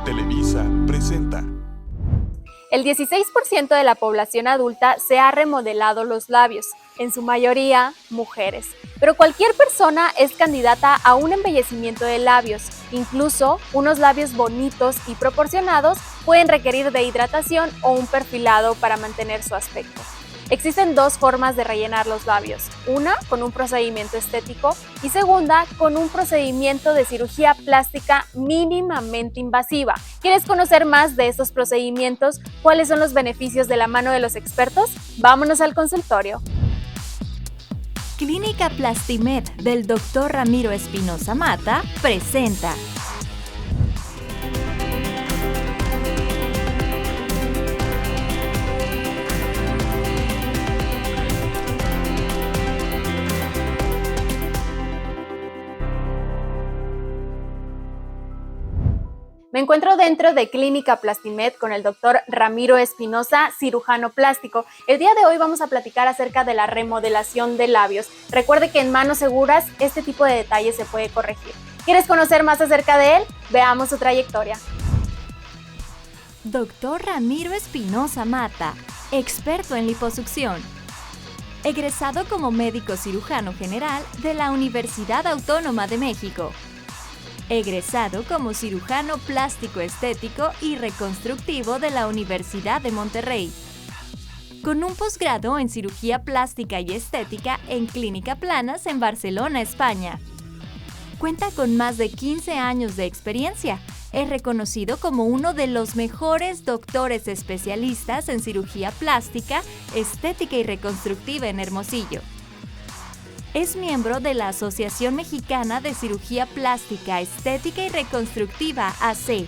Televisa presenta. El 16% de la población adulta se ha remodelado los labios, en su mayoría mujeres. Pero cualquier persona es candidata a un embellecimiento de labios. Incluso unos labios bonitos y proporcionados pueden requerir de hidratación o un perfilado para mantener su aspecto. Existen dos formas de rellenar los labios, una con un procedimiento estético y segunda con un procedimiento de cirugía plástica mínimamente invasiva. ¿Quieres conocer más de estos procedimientos? ¿Cuáles son los beneficios de la mano de los expertos? Vámonos al consultorio. Clínica Plastimed del Dr. Ramiro Espinosa Mata presenta. Me encuentro dentro de Clínica Plastimed con el doctor Ramiro Espinosa, cirujano plástico. El día de hoy vamos a platicar acerca de la remodelación de labios. Recuerde que en manos seguras este tipo de detalles se puede corregir. ¿Quieres conocer más acerca de él? Veamos su trayectoria. Dr. Ramiro Espinosa Mata, experto en liposucción. Egresado como médico cirujano general de la Universidad Autónoma de México. Egresado como cirujano plástico estético y reconstructivo de la Universidad de Monterrey. Con un posgrado en cirugía plástica y estética en Clínica Planas en Barcelona, España. Cuenta con más de 15 años de experiencia. Es reconocido como uno de los mejores doctores especialistas en cirugía plástica, estética y reconstructiva en Hermosillo. Es miembro de la Asociación Mexicana de Cirugía Plástica, Estética y Reconstructiva, AC.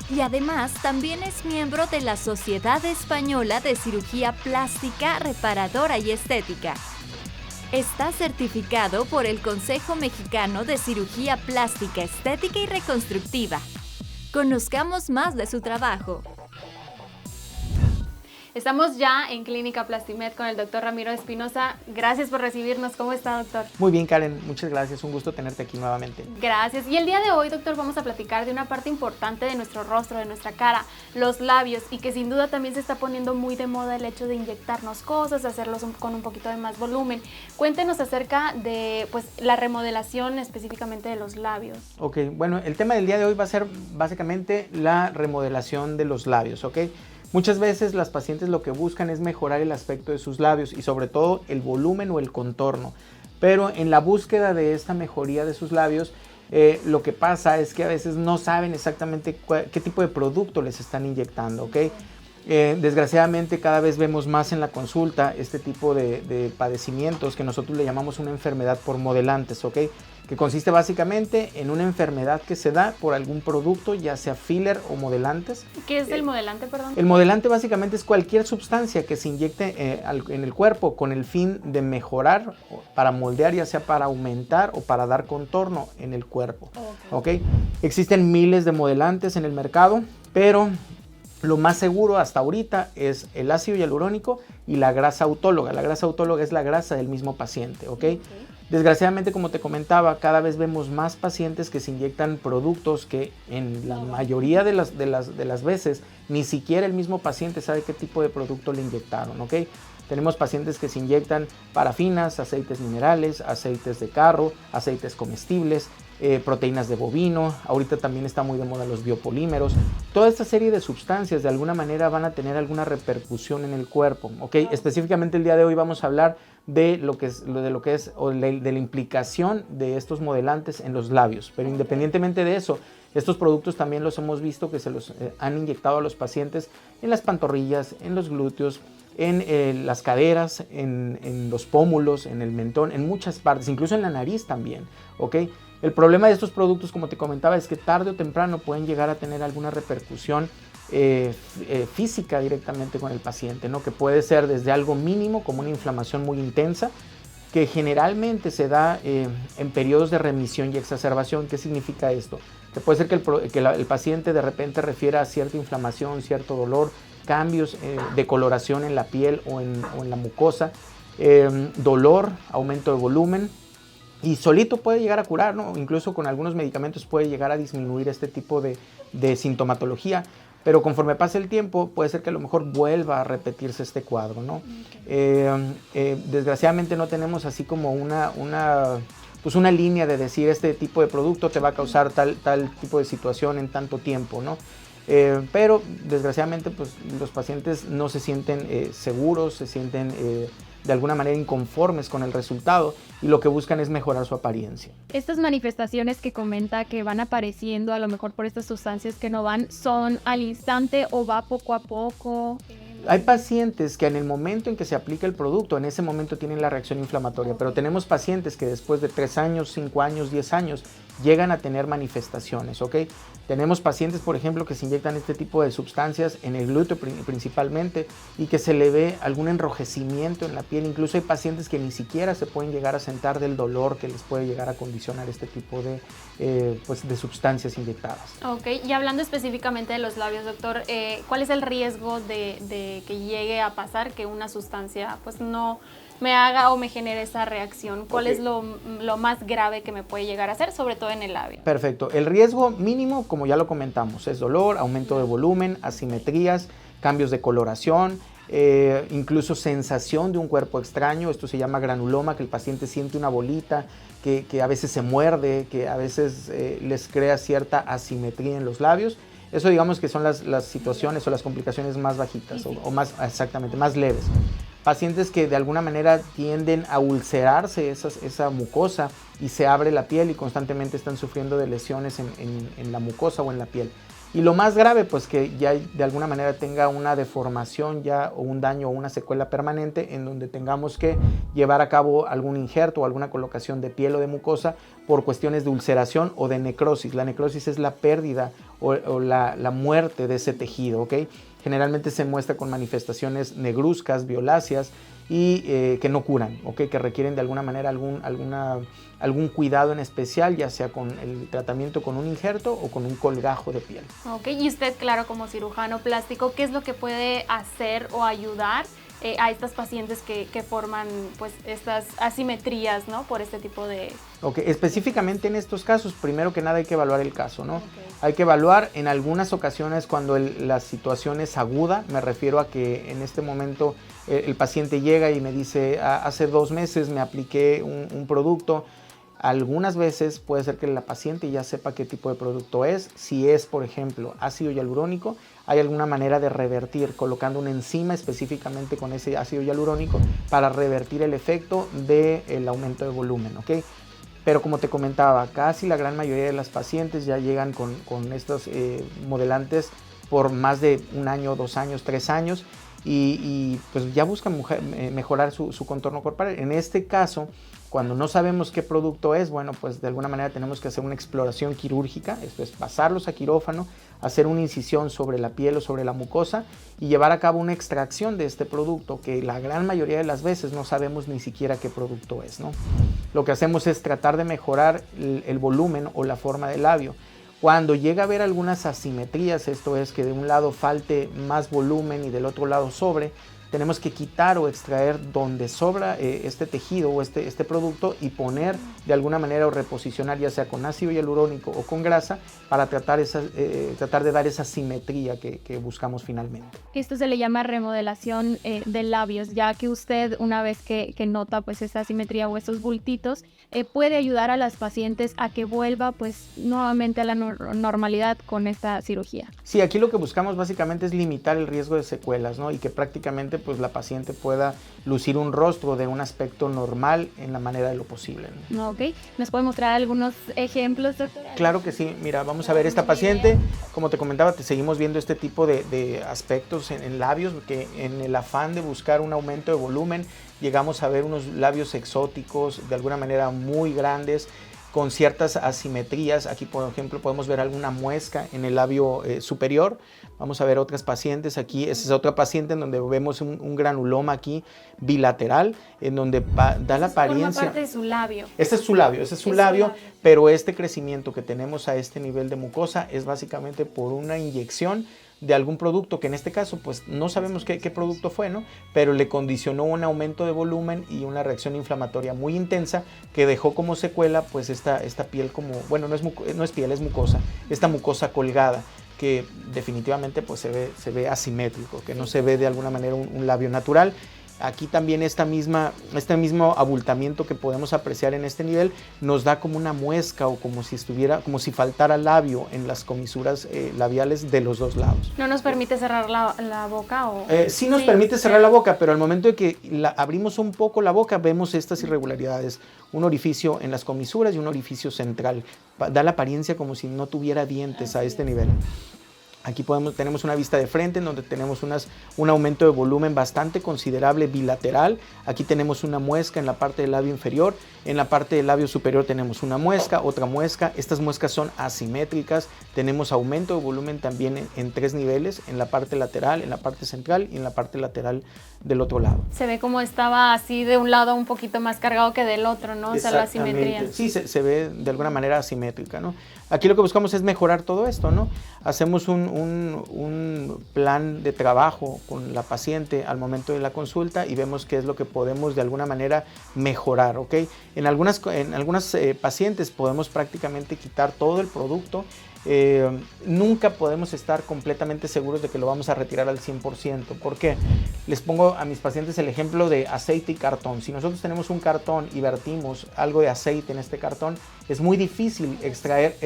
Y además también es miembro de la Sociedad Española de Cirugía Plástica, Reparadora y Estética. Está certificado por el Consejo Mexicano de Cirugía Plástica, Estética y Reconstructiva. Conozcamos más de su trabajo. Estamos ya en Clínica Plastimed con el doctor Ramiro Espinosa. Gracias por recibirnos. ¿Cómo está, doctor? Muy bien, Karen. Muchas gracias. Un gusto tenerte aquí nuevamente. Gracias. Y el día de hoy, doctor, vamos a platicar de una parte importante de nuestro rostro, de nuestra cara, los labios, y que sin duda también se está poniendo muy de moda el hecho de inyectarnos cosas, hacerlos con un poquito de más volumen. Cuéntenos acerca de la remodelación específicamente de los labios. Ok, bueno, el tema del día de hoy va a ser básicamente la remodelación de los labios, ¿ok? Muchas veces las pacientes lo que buscan es mejorar el aspecto de sus labios y sobre todo el volumen o el contorno. Pero en la búsqueda de esta mejoría de sus labios, lo que pasa es que a veces no saben exactamente qué tipo de producto les están inyectando, ¿ok? Desgraciadamente cada vez vemos más en la consulta este tipo de padecimientos que nosotros le llamamos una enfermedad por modelantes, ¿ok? Que consiste básicamente en una enfermedad que se da por algún producto, ya sea filler o modelantes. ¿Qué es el modelante, perdón? El modelante básicamente es cualquier sustancia que se inyecte en el cuerpo con el fin de mejorar, para moldear, ya sea para aumentar o para dar contorno en el cuerpo. ¿Ok? Existen miles de modelantes en el mercado, pero lo más seguro hasta ahorita es el ácido hialurónico y la grasa autóloga. La grasa autóloga es la grasa del mismo paciente, ¿ok? Desgraciadamente, como te comentaba, cada vez vemos más pacientes que se inyectan productos que en la mayoría de las veces ni siquiera el mismo paciente sabe qué tipo de producto le inyectaron, ¿ok? Tenemos pacientes que se inyectan parafinas, aceites minerales, aceites de carro, aceites comestibles, proteínas de bovino. Ahorita también está muy de moda los biopolímeros. Toda esta serie de sustancias de alguna manera van a tener alguna repercusión en el cuerpo, ¿ok? Específicamente el día de hoy vamos a hablar de la implicación de estos modelantes en los labios. Pero independientemente de eso, estos productos también los hemos visto que se los han inyectado a los pacientes en las pantorrillas, en los glúteos, en las caderas, en los pómulos, en el mentón, en muchas partes, incluso en la nariz también, ¿ok? El problema de estos productos, como te comentaba, es que tarde o temprano pueden llegar a tener alguna repercusión física directamente con el paciente, ¿no? Que puede ser desde algo mínimo, como una inflamación muy intensa, que generalmente se da en periodos de remisión y exacerbación. ¿Qué significa esto? Que puede ser que el paciente de repente refiera a cierta inflamación, cierto dolor, cambios de coloración en la piel o en la mucosa, dolor, aumento de volumen, Y solito puede llegar a curar, ¿no? Incluso con algunos medicamentos puede llegar a disminuir este tipo de sintomatología, pero conforme pase el tiempo puede ser que a lo mejor vuelva a repetirse este cuadro, ¿no? Desgraciadamente no tenemos así como pues una línea de decir este tipo de producto te va a causar tal tipo de situación en tanto tiempo, ¿no? Pero desgraciadamente pues los pacientes no se sienten seguros, se sienten de alguna manera inconformes con el resultado y lo que buscan es mejorar su apariencia. Estas manifestaciones que comenta que van apareciendo a lo mejor por estas sustancias que no van, ¿son al instante o va poco a poco? Hay pacientes que en el momento en que se aplica el producto, en ese momento tienen la reacción inflamatoria, pero tenemos pacientes que después de 3 años, 5 años, 10 años, llegan a tener manifestaciones, ¿ok? Tenemos pacientes, por ejemplo, que se inyectan este tipo de sustancias en el glúteo principalmente y que se le ve algún enrojecimiento en la piel. Incluso hay pacientes que ni siquiera se pueden llegar a sentar del dolor que les puede llegar a condicionar este tipo de sustancias inyectadas. Ok, y hablando específicamente de los labios, doctor, ¿cuál es el riesgo de que llegue a pasar que una sustancia pues no me haga o me genere esa reacción? ¿Cuál es lo más grave que me puede llegar a hacer, sobre todo en el labio? Perfecto. El riesgo mínimo, como ya lo comentamos, es dolor, aumento de volumen, asimetrías, cambios de coloración, incluso sensación de un cuerpo extraño. Esto se llama granuloma, que el paciente siente una bolita, que a veces se muerde, que a veces les crea cierta asimetría en los labios. Eso digamos que son las situaciones o las complicaciones más bajitas o más, exactamente, más leves. Pacientes que de alguna manera tienden a ulcerarse esa mucosa y se abre la piel y constantemente están sufriendo de lesiones en la mucosa o en la piel. Y lo más grave, pues que ya de alguna manera tenga una deformación ya o un daño o una secuela permanente en donde tengamos que llevar a cabo algún injerto o alguna colocación de piel o de mucosa por cuestiones de ulceración o de necrosis. La necrosis es la pérdida o la muerte de ese tejido, ¿ok? Generalmente se muestra con manifestaciones negruzcas, violáceas y que no curan, ¿ok? Que requieren de alguna manera algún cuidado en especial, ya sea con el tratamiento con un injerto o con un colgajo de piel. Ok, y usted, claro, como cirujano plástico, ¿qué es lo que puede hacer o ayudar a estas pacientes que forman pues estas asimetrías, ¿no? Por este tipo de... Ok, específicamente en estos casos, primero que nada hay que evaluar el caso, ¿no? Okay. Hay que evaluar en algunas ocasiones cuando la situación es aguda, me refiero a que en este momento el paciente llega y me dice, hace 2 meses me apliqué un producto. Algunas veces puede ser que la paciente ya sepa qué tipo de producto es. Si es, por ejemplo, ácido hialurónico, hay alguna manera de revertir colocando una enzima específicamente con ese ácido hialurónico para revertir el efecto del aumento de volumen, ¿ok? Pero como te comentaba, casi la gran mayoría de las pacientes ya llegan con estos modelantes por más de 1 año, 2 años, 3 años y pues ya buscan mejorar su contorno corporal. En este caso, cuando no sabemos qué producto es, bueno, pues de alguna manera tenemos que hacer una exploración quirúrgica, esto es pasarlos a quirófano, hacer una incisión sobre la piel o sobre la mucosa y llevar a cabo una extracción de este producto que la gran mayoría de las veces no sabemos ni siquiera qué producto es, ¿no? Lo que hacemos es tratar de mejorar el volumen o la forma del labio. Cuando llega a haber algunas asimetrías, esto es que de un lado falte más volumen y del otro lado sobre, tenemos que quitar o extraer donde sobra este tejido o este producto y poner de alguna manera o reposicionar ya sea con ácido hialurónico o con grasa para tratar de dar esa simetría que buscamos finalmente. Esto se le llama remodelación de labios, ya que usted una vez que nota pues esa simetría o esos bultitos, puede ayudar a las pacientes a que vuelva pues nuevamente a la normalidad con esta cirugía. Sí, aquí lo que buscamos básicamente es limitar el riesgo de secuelas, ¿no? Y que prácticamente pues la paciente pueda lucir un rostro de un aspecto normal en la manera de lo posible, ¿no? Ok, ¿nos puede mostrar algunos ejemplos, doctor? Claro que sí, mira, vamos a ver esta paciente, como te comentaba, te seguimos viendo este tipo de aspectos en labios, que en el afán de buscar un aumento de volumen, llegamos a ver unos labios exóticos, de alguna manera muy grandes, con ciertas asimetrías. Aquí, por ejemplo, podemos ver alguna muesca en el labio superior. Vamos a ver otras pacientes aquí. Esa es otra paciente en donde vemos un granuloma aquí bilateral, en donde da la apariencia. Forma parte de su labio. Ese es su labio, pero este crecimiento que tenemos a este nivel de mucosa es básicamente por una inyección de algún producto, que en este caso pues no sabemos qué producto fue, ¿no? Pero le condicionó un aumento de volumen y una reacción inflamatoria muy intensa que dejó como secuela pues esta piel como, bueno, no es piel, es mucosa, esta mucosa colgada, que definitivamente pues se ve asimétrico, que no se ve de alguna manera un labio natural. Aquí también este mismo abultamiento que podemos apreciar en este nivel nos da como una muesca o como si faltara labio en las comisuras labiales de los dos lados. ¿No nos permite cerrar la boca? Sí nos permite cerrar la boca, pero al momento de que abrimos un poco la boca vemos estas irregularidades, un orificio en las comisuras y un orificio central. Da la apariencia como si no tuviera dientes a este nivel. Aquí tenemos una vista de frente en donde tenemos un aumento de volumen bastante considerable bilateral. Aquí tenemos una muesca en la parte del labio inferior. En la parte del labio superior tenemos una muesca, otra muesca. Estas muescas son asimétricas. Tenemos aumento de volumen también en 3 niveles, en la parte lateral, en la parte central y en la parte lateral del otro lado. Se ve como estaba así de un lado un poquito más cargado que del otro, ¿no? O sea, la asimetría. Sí, se ve de alguna manera asimétrica, ¿no? Aquí lo que buscamos es mejorar todo esto, ¿no? Hacemos un plan de trabajo con la paciente al momento de la consulta y vemos qué es lo que podemos de alguna manera mejorar, ¿ok? En algunas pacientes podemos prácticamente quitar todo el producto. Nunca podemos estar completamente seguros de que lo vamos a retirar al 100%. ¿Por qué? Les pongo a mis pacientes el ejemplo de aceite y cartón. Si nosotros tenemos un cartón y vertimos algo de aceite en este cartón, es muy difícil extraer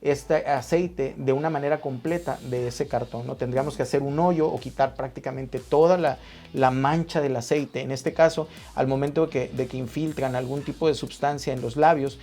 este aceite de una manera completa de ese cartón, ¿no? Tendríamos que hacer un hoyo o quitar prácticamente toda la mancha del aceite. En este caso, al momento de que infiltran algún tipo de sustancia en los labios,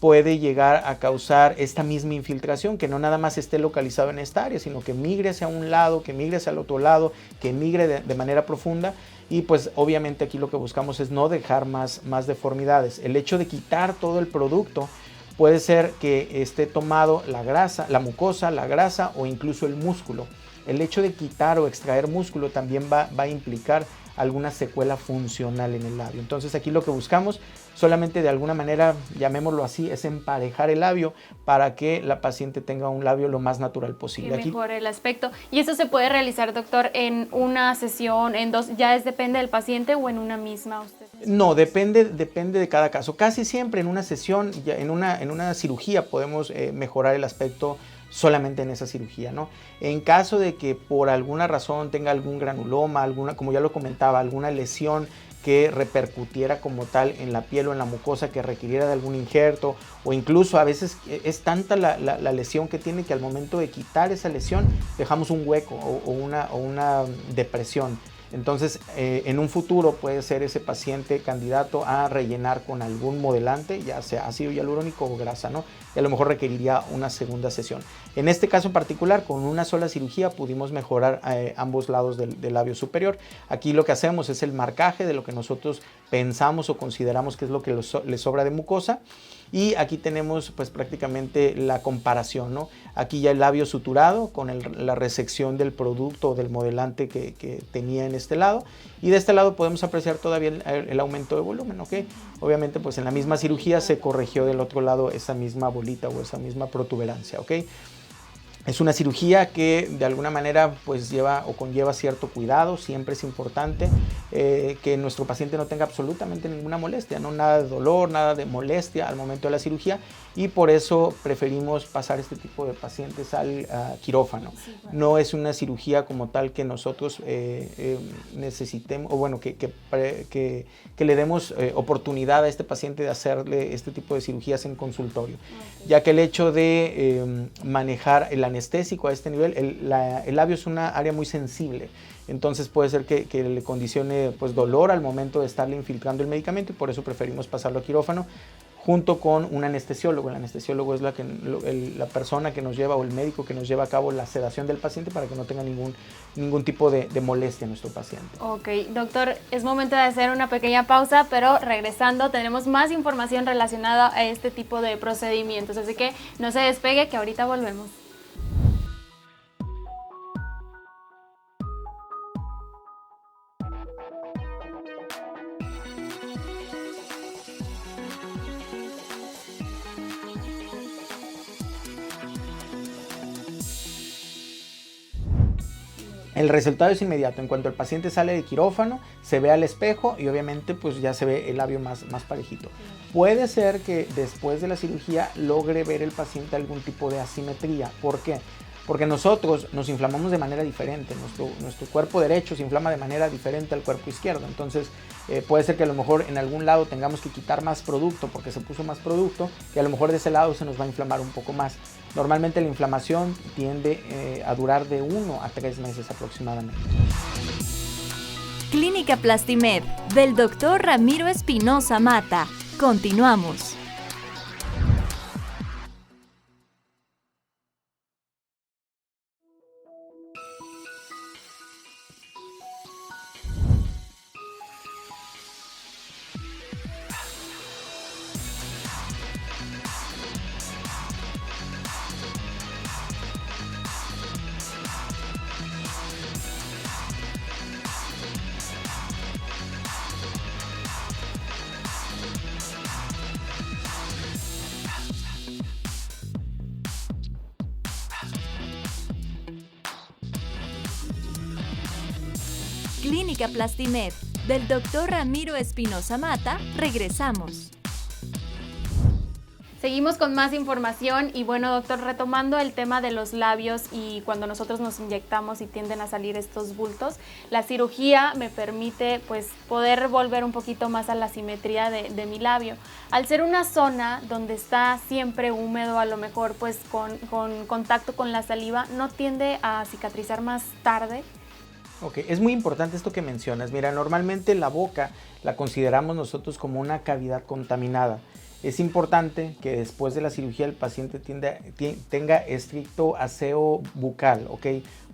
puede llegar a causar esta misma infiltración, que no nada más esté localizado en esta área, sino que migre hacia un lado, que migre hacia el otro lado, que migre de manera profunda. Y pues obviamente aquí lo que buscamos es no dejar más deformidades. El hecho de quitar todo el producto puede ser que esté tomado la grasa, la mucosa, la grasa o incluso el músculo. El hecho de quitar o extraer músculo también va a implicar alguna secuela funcional en el labio. Entonces aquí lo que buscamos solamente de alguna manera, llamémoslo así, es emparejar el labio para que la paciente tenga un labio lo más natural posible. Y mejore el aspecto. ¿Y eso se puede realizar, doctor, en una sesión, en dos? ¿Ya depende del paciente o en una misma? No, depende de cada caso. Casi siempre en una sesión, en una cirugía podemos mejorar el aspecto solamente en esa cirugía, ¿no? En caso de que por alguna razón tenga algún granuloma, como ya lo comentaba, alguna lesión que repercutiera como tal en la piel o en la mucosa que requiriera de algún injerto, o incluso a veces es tanta la lesión que tiene que al momento de quitar esa lesión dejamos un hueco o una depresión. Entonces, en un futuro puede ser ese paciente candidato a rellenar con algún modelante, ya sea ácido hialurónico o grasa, ¿no? Y a lo mejor requeriría una segunda sesión. En este caso en particular, con una sola cirugía pudimos mejorar ambos lados del labio superior. Aquí lo que hacemos es el marcaje de lo que nosotros pensamos o consideramos que es lo que le sobra de mucosa. Y aquí tenemos pues prácticamente la comparación, ¿no? Aquí ya el labio suturado con la resección del producto o del modelante que tenía en este lado, y de este lado podemos apreciar todavía el aumento de volumen, ¿ok? Obviamente pues en la misma cirugía se corrigió del otro lado esa misma bolita o esa misma protuberancia, ¿ok? Es una cirugía que de alguna manera pues conlleva cierto cuidado. Siempre es importante que nuestro paciente no tenga absolutamente ninguna molestia, ¿no? Nada de dolor, nada de molestia al momento de la cirugía, y por eso preferimos pasar este tipo de pacientes al quirófano. Sí, bueno. No es una cirugía como tal que nosotros necesitemos, o bueno, que le demos oportunidad a este paciente de hacerle este tipo de cirugías en consultorio, ya que el hecho de manejar el anestésico a este nivel, el labio es una área muy sensible, entonces puede ser que le condicione pues dolor al momento de estarle infiltrando el medicamento, y por eso preferimos pasarlo a quirófano junto con un anestesiólogo. El anestesiólogo es la persona que nos lleva, o el médico que nos lleva a cabo la sedación del paciente para que no tenga ningún tipo de molestia a nuestro paciente. Ok, doctor, es momento de hacer una pequeña pausa, pero regresando tenemos más información relacionada a este tipo de procedimientos, así que no se despegue, que ahorita volvemos. El resultado es inmediato. En cuanto el paciente sale de quirófano, se ve al espejo y obviamente pues ya se ve el labio más parejito. Puede ser que después de la cirugía logre ver el paciente algún tipo de asimetría. ¿Por qué? Porque nosotros nos inflamamos de manera diferente. Nuestro cuerpo derecho se inflama de manera diferente al cuerpo izquierdo. Entonces puede ser que a lo mejor en algún lado tengamos que quitar más producto porque se puso más producto y a lo mejor de ese lado se nos va a inflamar un poco más. Normalmente la inflamación tiende a durar de 1 a 3 meses aproximadamente. Clínica Plastimed del Dr. Ramiro Espinosa Mata. Continuamos. Clínica Plastimed del Dr. Ramiro Espinosa Mata. Regresamos. Seguimos con más información y bueno, doctor, retomando el tema de los labios y cuando nosotros nos inyectamos y tienden a salir estos bultos, la cirugía me permite pues poder volver un poquito más a la simetría de mi labio. Al ser una zona donde está siempre húmedo, a lo mejor pues con contacto con la saliva, ¿no tiende a cicatrizar más tarde? Ok, es muy importante esto que mencionas. Mira, normalmente la boca la consideramos nosotros como una cavidad contaminada. Es importante que después de la cirugía el paciente tenga estricto aseo bucal, ¿ok?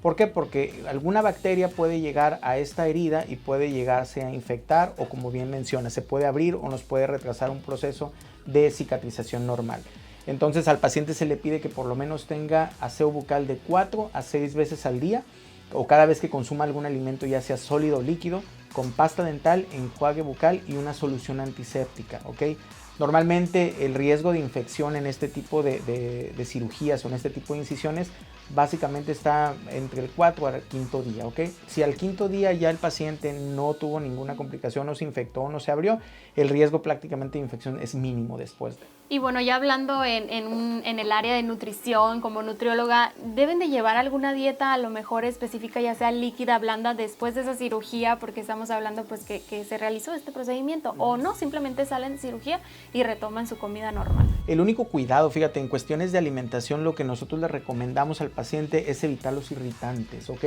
¿Por qué? Porque alguna bacteria puede llegar a esta herida y puede llegarse a infectar o, como bien menciona, se puede abrir o nos puede retrasar un proceso de cicatrización normal. Entonces al paciente se le pide que por lo menos tenga aseo bucal de 4 a 6 veces al día o cada vez que consuma algún alimento, ya sea sólido o líquido, con pasta dental, enjuague bucal y una solución antiséptica, ¿ok? Normalmente el riesgo de infección en este tipo de cirugías o en este tipo de incisiones básicamente está entre el 4 al 5.º día, ¿ok? Si al 5.º día ya el paciente no tuvo ninguna complicación, no se infectó o no se abrió, el riesgo prácticamente de infección es mínimo después de. Y bueno, ya hablando en el área de nutrición, como nutrióloga, ¿deben de llevar alguna dieta a lo mejor específica, ya sea líquida, blanda, después de esa cirugía? Porque estamos hablando pues que se realizó este procedimiento, o no, simplemente salen de cirugía y retoman su comida normal. El único cuidado, fíjate, en cuestiones de alimentación, lo que nosotros le recomendamos al paciente es evitar los irritantes, ¿ok?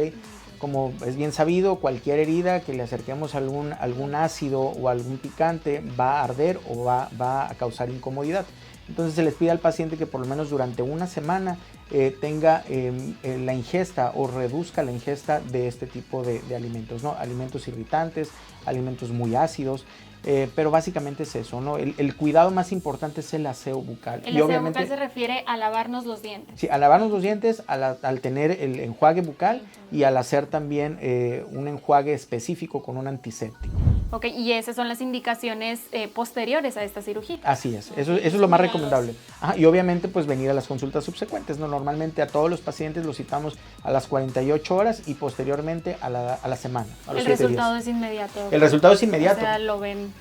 Como es bien sabido, cualquier herida que le acerquemos algún ácido o algún picante va a arder o va a causar incomodidad. Entonces se les pide al paciente que por lo menos durante una semana tenga la ingesta o reduzca la ingesta de este tipo de alimentos, ¿no? Alimentos irritantes, alimentos muy ácidos, pero básicamente es eso, ¿no? El cuidado más importante es el aseo bucal. El aseo bucal se refiere a lavarnos los dientes. Sí, a lavarnos los dientes, al tener el enjuague bucal y al hacer también un enjuague específico con un antiséptico. Ok, y esas son las indicaciones posteriores a esta cirugía. Así es, eso es lo más recomendable. Y obviamente pues venir a las consultas subsecuentes, ¿no? Normalmente a todos los pacientes los citamos a las 48 horas y posteriormente a la semana. El resultado es inmediato. El resultado es inmediato. O sea, lo ven.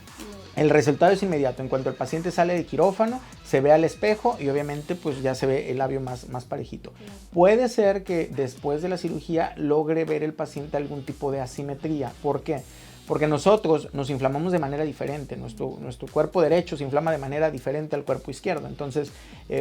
El resultado es inmediato. En cuanto el paciente sale de quirófano, se ve al espejo y obviamente pues ya se ve el labio más parejito. Puede ser que después de la cirugía logre ver el paciente algún tipo de asimetría. ¿Por qué? Porque nosotros nos inflamamos de manera diferente. Nuestro cuerpo derecho se inflama de manera diferente al cuerpo izquierdo. Entonces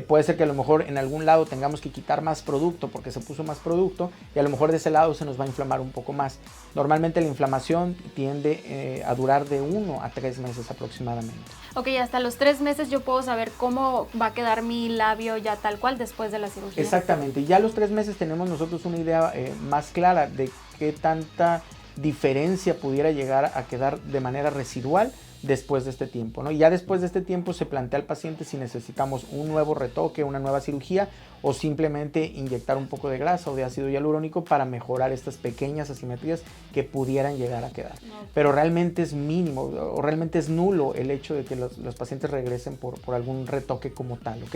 puede ser que a lo mejor en algún lado tengamos que quitar más producto porque se puso más producto y a lo mejor de ese lado se nos va a inflamar un poco más. Normalmente la inflamación tiende a durar de 1 a 3 meses aproximadamente. Ok, hasta los 3 meses yo puedo saber cómo va a quedar mi labio ya tal cual después de la cirugía. Exactamente. Ya a los 3 meses tenemos nosotros una idea más clara de qué tanta diferencia pudiera llegar a quedar de manera residual después de este tiempo, ¿no? Y ya después de este tiempo se plantea al paciente si necesitamos un nuevo retoque, una nueva cirugía o simplemente inyectar un poco de grasa o de ácido hialurónico para mejorar estas pequeñas asimetrías que pudieran llegar a quedar. Pero realmente es mínimo o realmente es nulo el hecho de que los pacientes regresen por algún retoque como tal, ¿ok?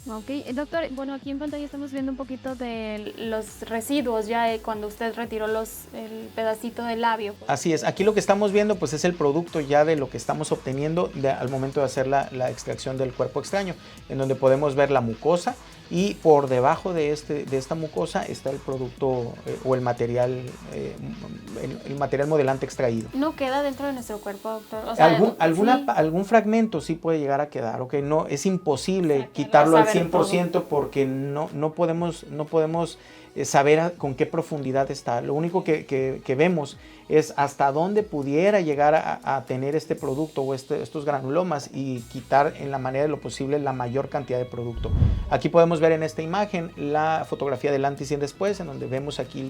Ok, doctor, bueno, aquí en pantalla estamos viendo un poquito de los residuos ya cuando usted retiró el pedacito del labio. Así es, aquí lo que estamos viendo pues es el producto ya de lo que estamos obteniendo al momento de hacer la extracción del cuerpo extraño, en donde podemos ver la mucosa y por debajo de esta mucosa está el producto o el material modelante extraído. ¿No queda dentro de nuestro cuerpo, doctor? O sea, algún fragmento sí puede llegar a quedar, ¿ok? No, es imposible quitarlo al 100% porque no podemos saber con qué profundidad está. Lo único que vemos es hasta dónde pudiera llegar a tener este producto o estos granulomas y quitar en la manera de lo posible la mayor cantidad de producto. Aquí podemos ver en esta imagen la fotografía del antes y después, en donde vemos aquí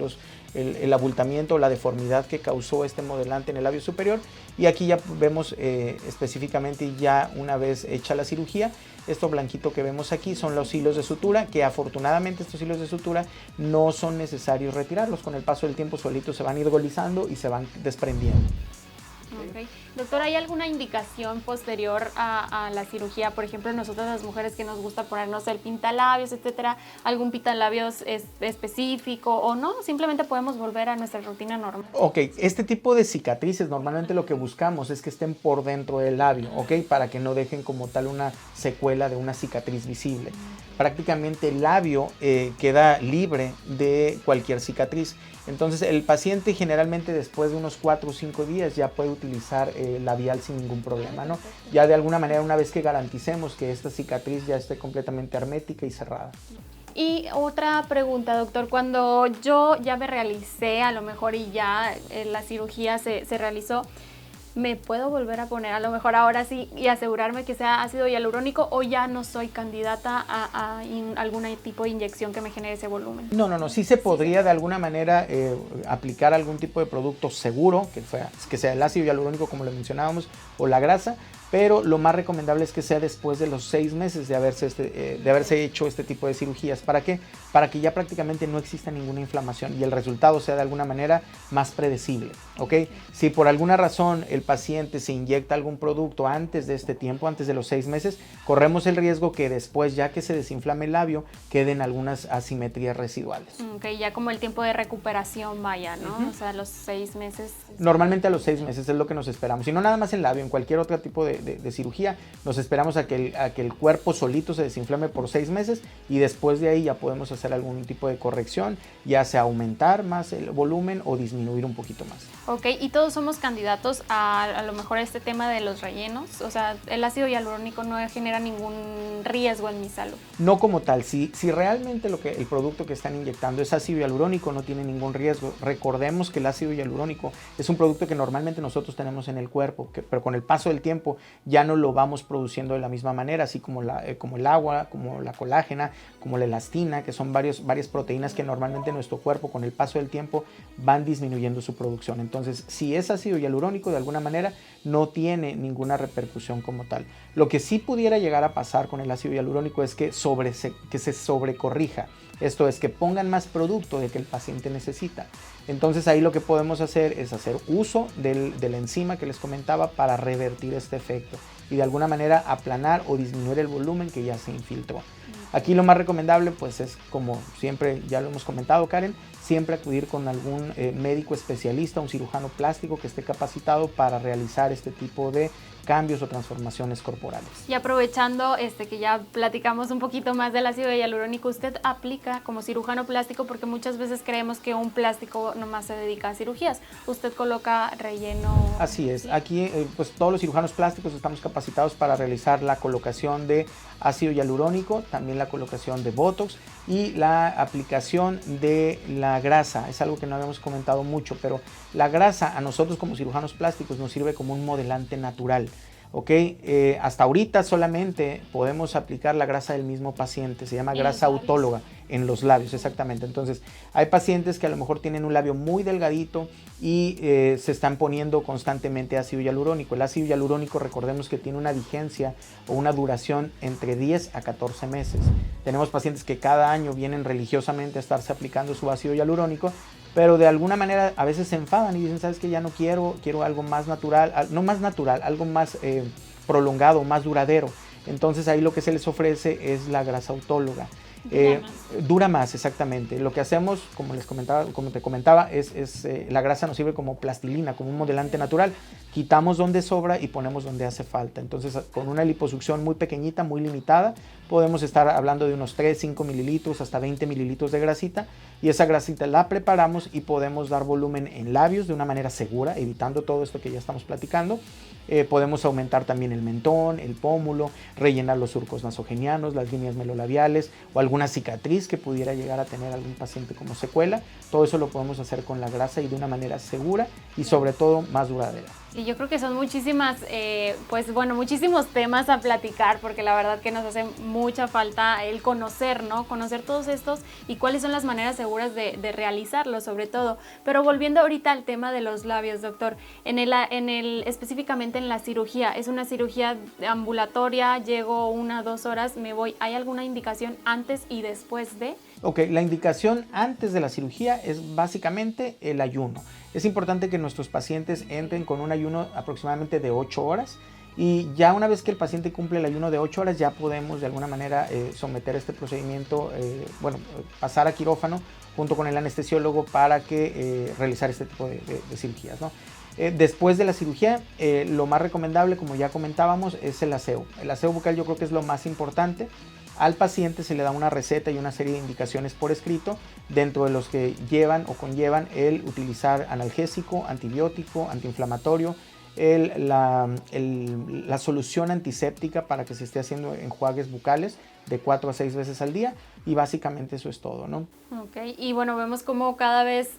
el abultamiento o la deformidad que causó este modelante en el labio superior, y aquí ya vemos específicamente ya una vez hecha la cirugía. Esto blanquito que vemos aquí son los hilos de sutura, que afortunadamente estos hilos de sutura no son necesarios retirarlos. Con el paso del tiempo solitos se van hidrolizando y se van desprendiendo. Okay. Doctor, ¿hay alguna indicación posterior a la cirugía? Por ejemplo, nosotras las mujeres que nos gusta ponernos el pintalabios, etcétera, ¿algún pintalabios específico o no? Simplemente podemos volver a nuestra rutina normal. Ok, este tipo de cicatrices normalmente lo que buscamos es que estén por dentro del labio, ok, para que no dejen como tal una secuela de una cicatriz visible. Prácticamente el labio queda libre de cualquier cicatriz. Entonces el paciente generalmente después de unos 4 o 5 días ya puede utilizar labial sin ningún problema, ¿no? Ya de alguna manera, una vez que garanticemos que esta cicatriz ya esté completamente hermética y cerrada. Y otra pregunta, doctor, cuando yo ya me realicé a lo mejor y ya la cirugía se realizó, ¿me puedo volver a poner a lo mejor ahora sí y asegurarme que sea ácido hialurónico o ya no soy candidata a algún tipo de inyección que me genere ese volumen? No, sí se podría de alguna manera aplicar algún tipo de producto seguro, que sea el ácido hialurónico como lo mencionábamos, o la grasa, pero lo más recomendable es que sea después de los 6 meses de haberse hecho este tipo de cirugías. ¿Para qué? Para que ya prácticamente no exista ninguna inflamación y el resultado sea de alguna manera más predecible, ¿ok? Si por alguna razón el paciente se inyecta algún producto antes de este tiempo, antes de los 6 meses, corremos el riesgo que después, ya que se desinflame el labio, queden algunas asimetrías residuales. Ok, ya como el tiempo de recuperación vaya, ¿no? O sea, los 6 meses. Normalmente a los 6 meses es lo que nos esperamos. Y no nada más en labio, en cualquier otro tipo de cirugía, nos esperamos a que el cuerpo solito se desinflame por 6 meses y después de ahí ya podemos hacer algún tipo de corrección, ya sea aumentar más el volumen o disminuir un poquito más. Ok, y todos somos candidatos a lo mejor a este tema de los rellenos, o sea, el ácido hialurónico no genera ningún riesgo en mi salud. No como tal, si realmente el producto que están inyectando es ácido hialurónico, no tiene ningún riesgo. Recordemos que el ácido hialurónico es un producto que normalmente nosotros tenemos en el cuerpo, pero con el paso del tiempo ya no lo vamos produciendo de la misma manera, así como el agua, como la colágena, como la elastina, que son varias proteínas que normalmente nuestro cuerpo con el paso del tiempo van disminuyendo su producción. Entonces, si es ácido hialurónico, de alguna manera no tiene ninguna repercusión como tal. Lo que sí pudiera llegar a pasar con el ácido hialurónico es que se sobrecorrija. Esto es, que pongan más producto del que el paciente necesita. Entonces ahí lo que podemos hacer es hacer uso de la enzima que les comentaba para revertir este efecto y de alguna manera aplanar o disminuir el volumen que ya se infiltró. Aquí lo más recomendable pues es, como siempre ya lo hemos comentado, Karen, siempre acudir con algún médico especialista, un cirujano plástico que esté capacitado para realizar este tipo de cambios o transformaciones corporales. Y aprovechando que ya platicamos un poquito más del ácido hialurónico, ¿usted aplica como cirujano plástico? Porque muchas veces creemos que un plástico nomás se dedica a cirugías. ¿Usted coloca relleno? Así es. ¿Sí? Aquí pues todos los cirujanos plásticos estamos capacitados para realizar la colocación de ácido hialurónico, también la colocación de Botox y la aplicación de la grasa. Es algo que no habíamos comentado mucho, pero la grasa a nosotros como cirujanos plásticos nos sirve como un modelante natural. ¿ok? Hasta ahorita solamente podemos aplicar la grasa del mismo paciente, se llama grasa autóloga en los labios, exactamente. Entonces, hay pacientes que a lo mejor tienen un labio muy delgadito y se están poniendo constantemente ácido hialurónico. El ácido hialurónico, recordemos que tiene una vigencia o una duración entre 10 a 14 meses. Tenemos pacientes que cada año vienen religiosamente a estarse aplicando su ácido hialurónico, pero de alguna manera a veces se enfadan y dicen, ¿sabes qué? Ya no quiero algo más natural, no más natural, algo más prolongado, más duradero. Entonces ahí lo que se les ofrece es la grasa autóloga. Dura más, exactamente. Lo que hacemos, como te comentaba, es la grasa nos sirve como plastilina, como un modelante natural. Quitamos donde sobra y ponemos donde hace falta. Entonces, con una liposucción muy pequeñita, muy limitada, podemos estar hablando de unos 3, 5 mililitros, hasta 20 mililitros de grasita. Y esa grasita la preparamos y podemos dar volumen en labios de una manera segura, evitando todo esto que ya estamos platicando. Podemos aumentar también el mentón, el pómulo, rellenar los surcos nasogenianos, las líneas melolabiales o alguna cicatriz que pudiera llegar a tener algún paciente como secuela. Todo eso lo podemos hacer con la grasa y de una manera segura y sobre todo más duradera. Y yo creo que son muchísimos temas a platicar, porque la verdad que nos hace mucha falta el conocer, ¿no? Conocer todos estos y cuáles son las maneras seguras de realizarlos, sobre todo. Pero volviendo ahorita al tema de los labios, doctor, específicamente en la cirugía, ¿es una cirugía ambulatoria? Llego 1 o 2 horas, me voy. ¿Hay alguna indicación antes y después de? Ok, la indicación antes de la cirugía es básicamente el ayuno. Es importante que nuestros pacientes entren con un ayuno aproximadamente de 8 horas y ya una vez que el paciente cumple el ayuno de 8 horas ya podemos de alguna manera someter este procedimiento, pasar a quirófano junto con el anestesiólogo para que realizar este tipo de cirugías, ¿no? Después de la cirugía, lo más recomendable, como ya comentábamos, es el aseo. El aseo bucal yo creo que es lo más importante. Al paciente se le da una receta y una serie de indicaciones por escrito, dentro de los que llevan o conllevan el utilizar analgésico, antibiótico, antiinflamatorio, la solución antiséptica para que se esté haciendo enjuagues bucales de 4 a 6 veces al día, y básicamente eso es todo, ¿no? Ok, y bueno, vemos como cada vez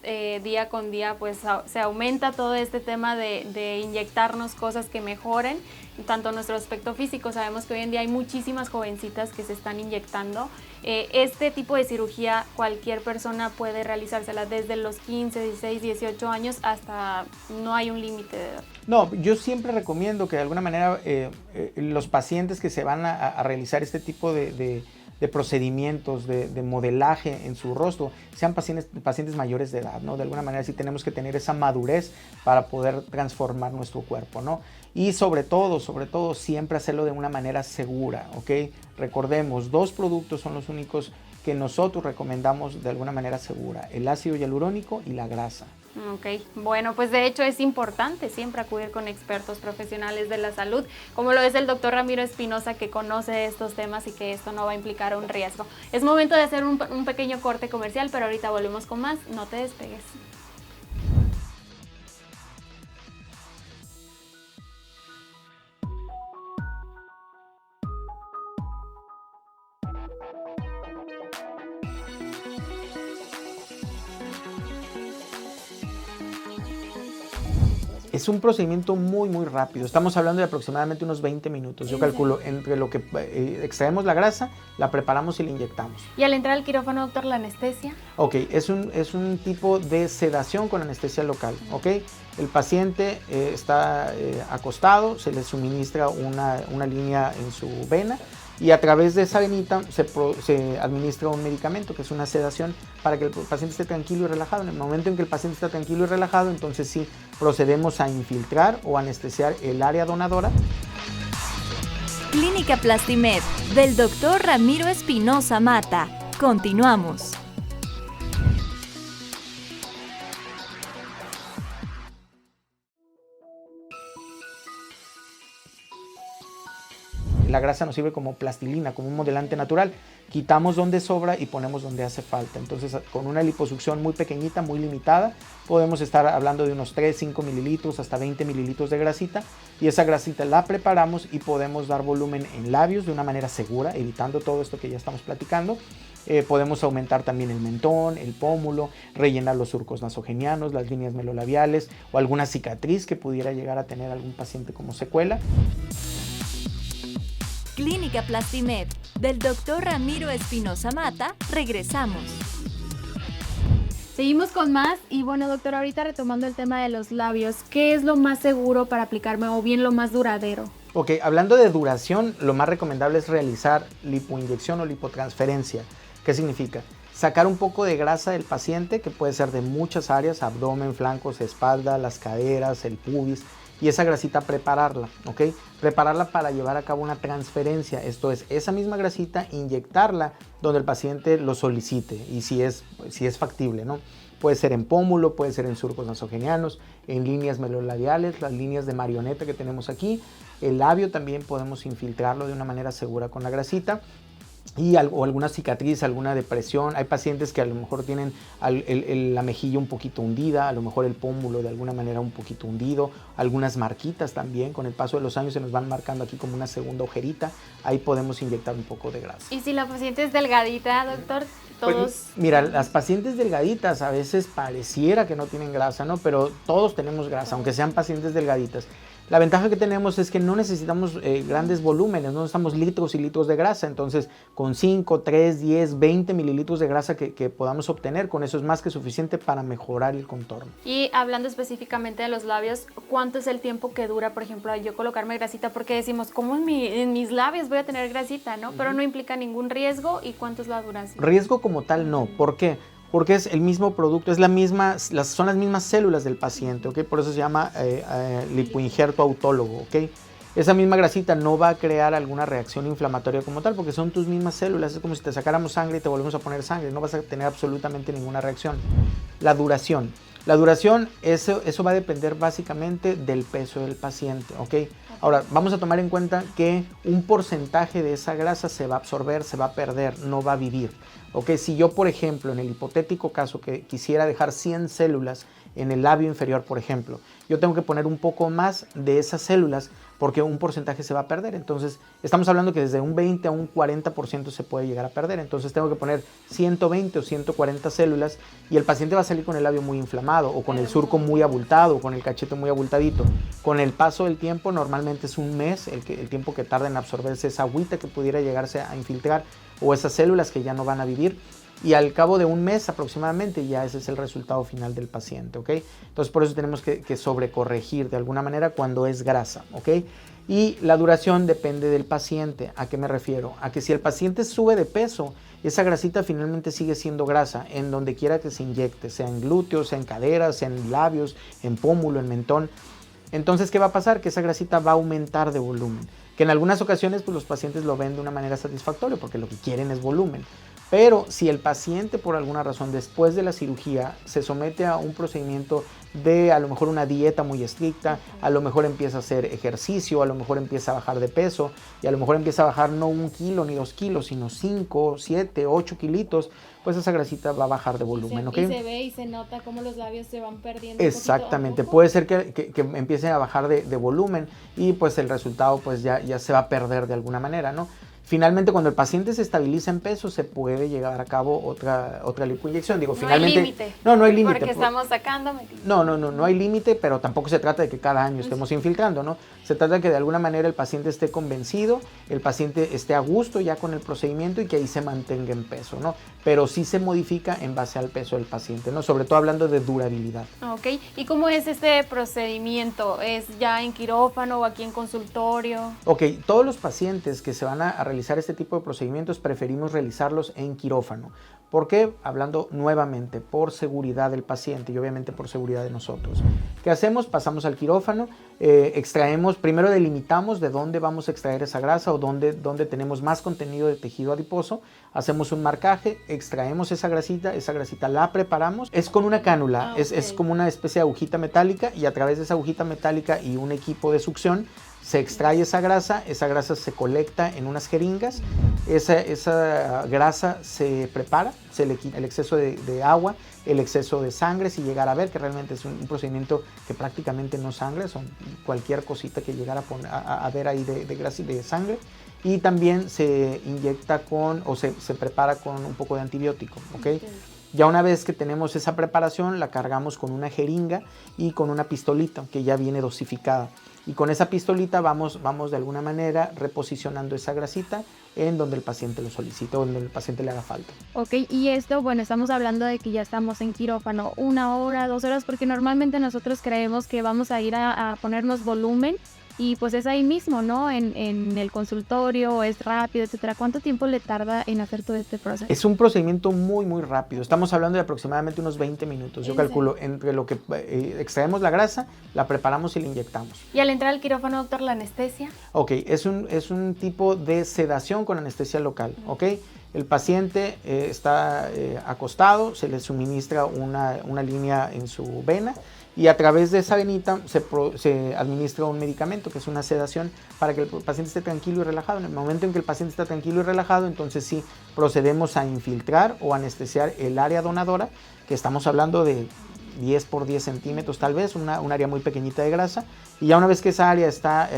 día con día pues se aumenta todo este tema de inyectarnos cosas que mejoren tanto nuestro aspecto físico. Sabemos que hoy en día hay muchísimas jovencitas que se están inyectando. Este tipo de cirugía cualquier persona puede realizársela desde los 15, 16, 18 años hasta no hay un límite de edad. No, yo siempre recomiendo que de alguna manera los pacientes que se van a realizar este tipo de procedimientos de modelaje en su rostro sean pacientes mayores de edad, ¿no? De alguna manera sí tenemos que tener esa madurez para poder transformar nuestro cuerpo, ¿no? Y sobre todo siempre hacerlo de una manera segura, ¿ok? Recordemos, 2 productos son los únicos que nosotros recomendamos de alguna manera segura: el ácido hialurónico y la grasa. Ok, bueno, pues de hecho es importante siempre acudir con expertos profesionales de la salud, como lo es el doctor Ramiro Espinosa, que conoce estos temas y que esto no va a implicar un riesgo. Es momento de hacer un pequeño corte comercial, pero ahorita volvemos con más. No te despegues. Es un procedimiento muy rápido. Estamos hablando de aproximadamente unos 20 minutos. Yo calculo entre lo que extraemos la grasa, la preparamos y la inyectamos. ¿Y al entrar al quirófano, doctor, la anestesia? Ok, es un tipo de sedación con anestesia local. Ok, el paciente está acostado, se le suministra una línea en su vena y a través de esa venita se administra un medicamento que es una sedación para que el paciente esté tranquilo y relajado. En el momento en que el paciente está tranquilo y relajado, entonces sí procedemos a infiltrar o anestesiar el área donadora. Clínica Plastimed del Dr. Ramiro Espinosa Mata. Continuamos. la grasa nos sirve como plastilina, como un modelante natural. Quitamos donde sobra y ponemos donde hace falta. Entonces, con una liposucción muy pequeñita, muy limitada, podemos estar hablando de unos 3, 5 mililitros, hasta 20 mililitros de grasita. Y esa grasita la preparamos y podemos dar volumen en labios de una manera segura, evitando todo esto que ya estamos platicando. Podemos aumentar también el mentón, el pómulo, rellenar los surcos nasogenianos, las líneas melolabiales o alguna cicatriz que pudiera llegar a tener algún paciente como secuela. Clínica Plastimed, del Dr. Ramiro Espinosa Mata, regresamos. Seguimos con más y bueno, doctor, ahorita retomando el tema de los labios, ¿qué es lo más seguro para aplicarme o bien lo más duradero? Ok, hablando de duración, lo más recomendable es realizar lipoinyección o lipotransferencia. ¿Qué significa? Sacar un poco de grasa del paciente, que puede ser de muchas áreas, abdomen, flancos, espalda, las caderas, el pubis, y esa grasita prepararla, ¿ok? Prepararla para llevar a cabo una transferencia, esto es, esa misma grasita, inyectarla donde el paciente lo solicite y si es factible, ¿no? Puede ser en pómulo, puede ser en surcos nasogenianos, en líneas melolabiales, las líneas de marioneta que tenemos aquí, el labio también podemos infiltrarlo de una manera segura con la grasita. O alguna cicatriz, alguna depresión. Hay pacientes que a lo mejor tienen la mejilla un poquito hundida, a lo mejor el pómulo de alguna manera un poquito hundido, algunas marquitas también. Con el paso de los años se nos van marcando aquí como una segunda ojerita. Ahí podemos inyectar un poco de grasa. ¿Y si la paciente es delgadita, doctor? Todos... Pues, mira, las pacientes delgaditas a veces pareciera que no tienen grasa, ¿no? Pero todos tenemos grasa, aunque sean pacientes delgaditas. La ventaja que tenemos es que no necesitamos grandes volúmenes, no necesitamos litros y litros de grasa, entonces con 5, 3, 10, 20 mililitros de grasa que podamos obtener, con eso es más que suficiente para mejorar el contorno. Y hablando específicamente de los labios, ¿cuánto es el tiempo que dura, por ejemplo, yo colocarme grasita? Porque decimos, ¿cómo en mis labios voy a tener grasita, no? Pero no implica ningún riesgo. ¿Y cuánto es la duración? Riesgo como tal no, ¿por qué? Porque es el mismo producto, son las mismas células del paciente, ¿ok? Por eso se llama lipoinjerto autólogo, ¿ok? Esa misma grasita no va a crear alguna reacción inflamatoria como tal, porque son tus mismas células, es como si te sacáramos sangre y te volvemos a poner sangre, no vas a tener absolutamente ninguna reacción. La duración, eso va a depender básicamente del peso del paciente, ¿ok? Ahora, vamos a tomar en cuenta que un porcentaje de esa grasa se va a absorber, se va a perder, no va a vivir. Ok, si yo, por ejemplo, en el hipotético caso que quisiera dejar 100 células en el labio inferior, por ejemplo, yo tengo que poner un poco más de esas células porque un porcentaje se va a perder. Entonces, estamos hablando que desde un 20 a un 40% se puede llegar a perder. Entonces, tengo que poner 120 o 140 células y el paciente va a salir con el labio muy inflamado o con el surco muy abultado o con el cachete muy abultadito. Con el paso del tiempo, normalmente es un mes el tiempo que tarda en absorberse esa agüita que pudiera llegarse a infiltrar o esas células que ya no van a vivir. Y al cabo de un mes aproximadamente ya ese es el resultado final del paciente, ¿ok? Entonces por eso tenemos que sobrecorregir de alguna manera cuando es grasa, ¿ok? Y la duración depende del paciente. ¿A qué me refiero? A que si el paciente sube de peso, esa grasita finalmente sigue siendo grasa en donde quiera que se inyecte, sea en glúteos, sea en caderas, sea en labios, en pómulo, en mentón. Entonces, ¿qué va a pasar? Que esa grasita va a aumentar de volumen. Que en algunas ocasiones pues, los pacientes lo ven de una manera satisfactoria porque lo que quieren es volumen. Pero si el paciente por alguna razón después de la cirugía se somete a un procedimiento de a lo mejor una dieta muy estricta, a lo mejor empieza a hacer ejercicio, a lo mejor empieza a bajar de peso y a lo mejor empieza a bajar no 1 kilo ni 2 kilos, sino 5, 7, 8 kilitos, pues esa grasita va a bajar de volumen, ¿ok? Y se ve y se nota cómo los labios se van perdiendo. Exactamente, puede ser que empiece a bajar de volumen y pues el resultado pues ya se va a perder de alguna manera, ¿no? Finalmente, cuando el paciente se estabiliza en peso, se puede llevar a cabo otra lipoinyección. Digo, finalmente. Hay límite. No hay límite. Porque estamos sacando. No hay límite, pero tampoco se trata de que cada año estemos infiltrando, ¿no? Se trata de que de alguna manera el paciente esté convencido, el paciente esté a gusto ya con el procedimiento y que ahí se mantenga en peso, ¿no? Pero sí se modifica en base al peso del paciente, ¿no? Sobre todo hablando de durabilidad. Ok. ¿Y cómo es este procedimiento? ¿Es ya en quirófano o aquí en consultorio? Ok, todos los pacientes que se van a realizar este tipo de procedimientos preferimos realizarlos en quirófano. ¿Por qué? Hablando nuevamente por seguridad del paciente y obviamente por seguridad de nosotros. ¿Qué hacemos? Pasamos al quirófano, extraemos, primero delimitamos de dónde vamos a extraer esa grasa o dónde tenemos más contenido de tejido adiposo, hacemos un marcaje, extraemos esa grasita la preparamos, es con una cánula, es como una especie de agujita metálica y a través de esa agujita metálica y un equipo de succión Se extrae esa grasa se colecta en unas jeringas, esa grasa se prepara, se le quita el exceso de agua, el exceso de sangre, si llegara a ver, que realmente es un procedimiento que prácticamente no sangra, son cualquier cosita que llegara a ver ahí de grasa y de sangre, y también se inyecta se prepara con un poco de antibiótico, ¿ok? Ya una vez que tenemos esa preparación, la cargamos con una jeringa y con una pistolita que ya viene dosificada. Y con esa pistolita vamos de alguna manera reposicionando esa grasita en donde el paciente lo solicita o donde el paciente le haga falta. Ok, y esto, bueno, estamos hablando de que ya estamos en quirófano 1 hora, 2 horas, porque normalmente nosotros creemos que vamos a ir a ponernos volumen y pues es ahí mismo, ¿no? En el consultorio, es rápido, etcétera. ¿Cuánto tiempo le tarda en hacer todo este proceso? Es un procedimiento muy, muy rápido. Estamos hablando de aproximadamente unos 20 minutos. Yo calculo entre lo que extraemos la grasa, la preparamos y la inyectamos. ¿Y al entrar al quirófano, doctor, la anestesia? Ok, es un tipo de sedación con anestesia local, ¿ok? El paciente está acostado, se le suministra una línea en su vena y a través de esa venita se administra un medicamento que es una sedación para que el paciente esté tranquilo y relajado. En el momento en que el paciente está tranquilo y relajado, entonces sí procedemos a infiltrar o anestesiar el área donadora, que estamos hablando de 10 por 10 centímetros tal vez, un área muy pequeñita de grasa, y ya una vez que esa área está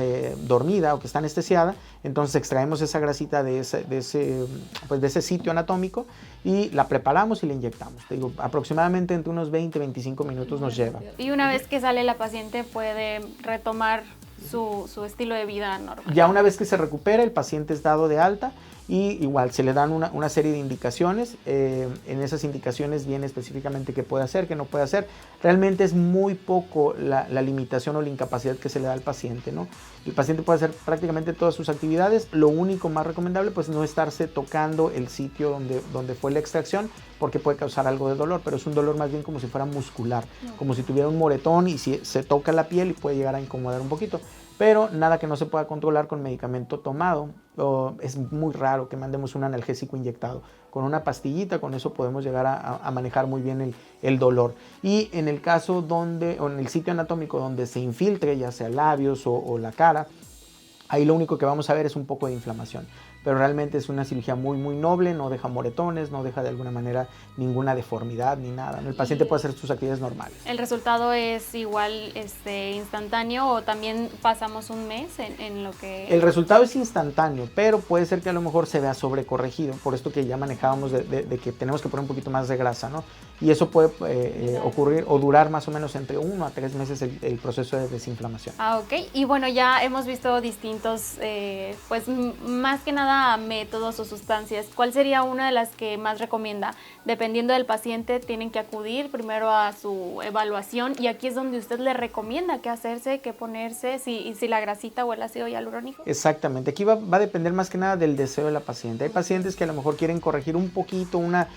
dormida o que está anestesiada, entonces extraemos esa grasita de ese sitio anatómico y la preparamos y la inyectamos. Te digo, aproximadamente entre unos 20-25 minutos nos lleva. Y una vez que sale la paciente puede retomar su estilo de vida normal. Ya una vez que se recupera, el paciente es dado de alta y igual se le dan una serie de indicaciones. En esas indicaciones viene específicamente qué puede hacer, qué no puede hacer. Realmente es muy poco la limitación o la incapacidad que se le da al paciente, ¿no? El paciente puede hacer prácticamente todas sus actividades. Lo único más recomendable, pues no estarse tocando el sitio donde fue la extracción, porque puede causar algo de dolor, pero es un dolor más bien como si fuera muscular, como si tuviera un moretón y si se toca la piel y puede llegar a incomodar un poquito. Pero nada que no se pueda controlar con medicamento tomado. Es muy raro que mandemos un analgésico inyectado. Con una pastillita, con eso podemos llegar a manejar muy bien el dolor. Y en el caso o en el sitio anatómico donde se infiltre, ya sea labios o la cara, ahí lo único que vamos a ver es un poco de inflamación. Pero realmente es una cirugía muy, muy noble, no deja moretones, no deja de alguna manera ninguna deformidad ni nada, ¿no? El paciente puede hacer sus actividades normales. ¿El resultado es igual instantáneo o también pasamos un mes en lo que...? El resultado es instantáneo, pero puede ser que a lo mejor se vea sobrecorregido, por esto que ya manejábamos de que tenemos que poner un poquito más de grasa, ¿no? Y eso puede ocurrir o durar más o menos entre 1 a 3 meses el proceso de desinflamación. Ah, ok. Y bueno, ya hemos visto distintos, pues más que nada métodos o sustancias. ¿Cuál sería una de las que más recomienda? Dependiendo del paciente, tienen que acudir primero a su evaluación y aquí es donde usted le recomienda qué hacerse, qué ponerse, si la grasita o el ácido hialurónico. Exactamente. Aquí va a depender más que nada del deseo de la paciente. Hay pacientes que a lo mejor quieren corregir un poquito una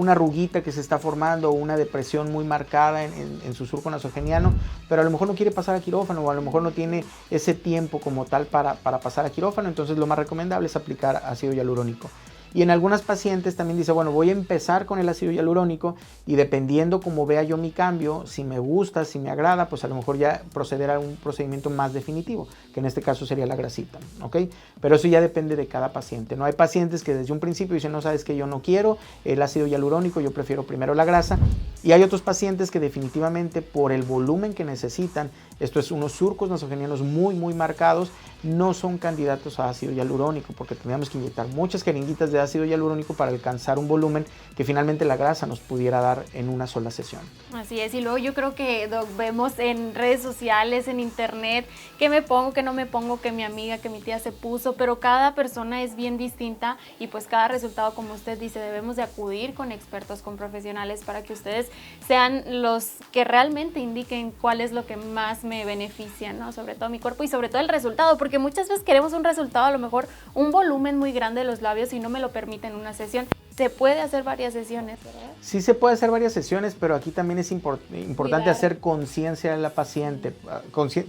arruguita que se está formando o una depresión muy marcada en su surco nasogeniano, pero a lo mejor no quiere pasar a quirófano o a lo mejor no tiene ese tiempo como tal para pasar a quirófano, entonces lo más recomendable es aplicar ácido hialurónico. Y en algunas pacientes también dice, bueno, voy a empezar con el ácido hialurónico y dependiendo cómo vea yo mi cambio, si me gusta, si me agrada, pues a lo mejor ya proceder a un procedimiento más definitivo, que en este caso sería la grasita, ¿ok? Pero eso ya depende de cada paciente, ¿no? Hay pacientes que desde un principio dicen, no, sabes que yo no quiero el ácido hialurónico, yo prefiero primero la grasa. Y hay otros pacientes que definitivamente por el volumen que necesitan, esto es unos surcos nasogenianos muy, muy marcados, no son candidatos a ácido hialurónico porque tendríamos que inyectar muchas jeringuitas de ácido hialurónico para alcanzar un volumen que finalmente la grasa nos pudiera dar en una sola sesión. Así es, y luego yo creo que, Doc, vemos en redes sociales, en internet, qué me pongo, qué no me pongo, que mi amiga, que mi tía se puso, pero cada persona es bien distinta y pues cada resultado, como usted dice, debemos de acudir con expertos, con profesionales para que ustedes sean los que realmente indiquen cuál es lo que más me beneficia, ¿no? Sobre todo mi cuerpo y sobre todo el resultado, porque muchas veces queremos un resultado, a lo mejor un volumen muy grande de los labios y no me lo permiten una sesión. Se puede hacer varias sesiones, ¿verdad? Sí se puede hacer varias sesiones, pero aquí también es importante hacer conciencia a la paciente.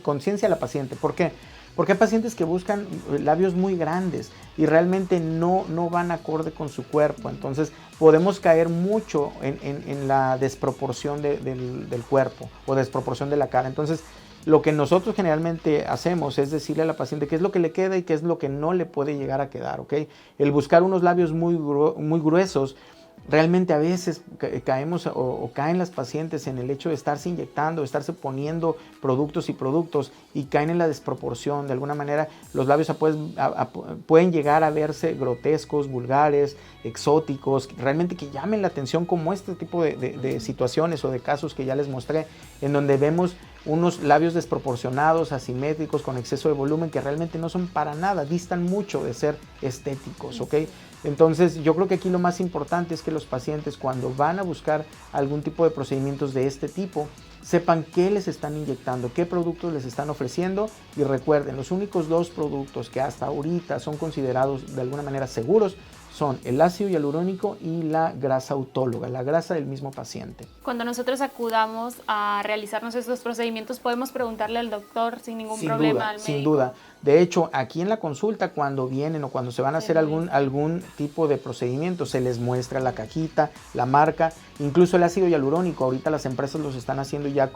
Conciencia a la paciente. ¿Por qué? Porque hay pacientes que buscan labios muy grandes y realmente no van acorde con su cuerpo. Entonces podemos caer mucho en la desproporción del cuerpo o desproporción de la cara. Entonces Lo que nosotros generalmente hacemos es decirle a la paciente qué es lo que le queda y qué es lo que no le puede llegar a quedar, ¿ok? El buscar unos labios muy gruesos, realmente a veces caemos o caen las pacientes en el hecho de estarse inyectando, estarse poniendo productos y caen en la desproporción. De alguna manera los labios pueden llegar a verse grotescos, vulgares, exóticos, realmente que llamen la atención, como este tipo de situaciones o de casos que ya les mostré, en donde vemos unos labios desproporcionados, asimétricos, con exceso de volumen, que realmente no son para nada, distan mucho de ser estéticos, ¿ok? Entonces yo creo que aquí lo más importante es que los pacientes, cuando van a buscar algún tipo de procedimientos de este tipo, sepan qué les están inyectando, qué productos les están ofreciendo, y recuerden, los únicos 2 productos que hasta ahorita son considerados de alguna manera seguros son el ácido hialurónico y la grasa autóloga, la grasa del mismo paciente. Cuando nosotros acudamos a realizarnos estos procedimientos, podemos preguntarle al doctor sin ningún problema al médico. Sin duda. De hecho, aquí en la consulta, cuando vienen o cuando se van a hacer algún tipo de procedimiento, se les muestra la cajita, la marca, incluso el ácido hialurónico. Ahorita las empresas los están haciendo ya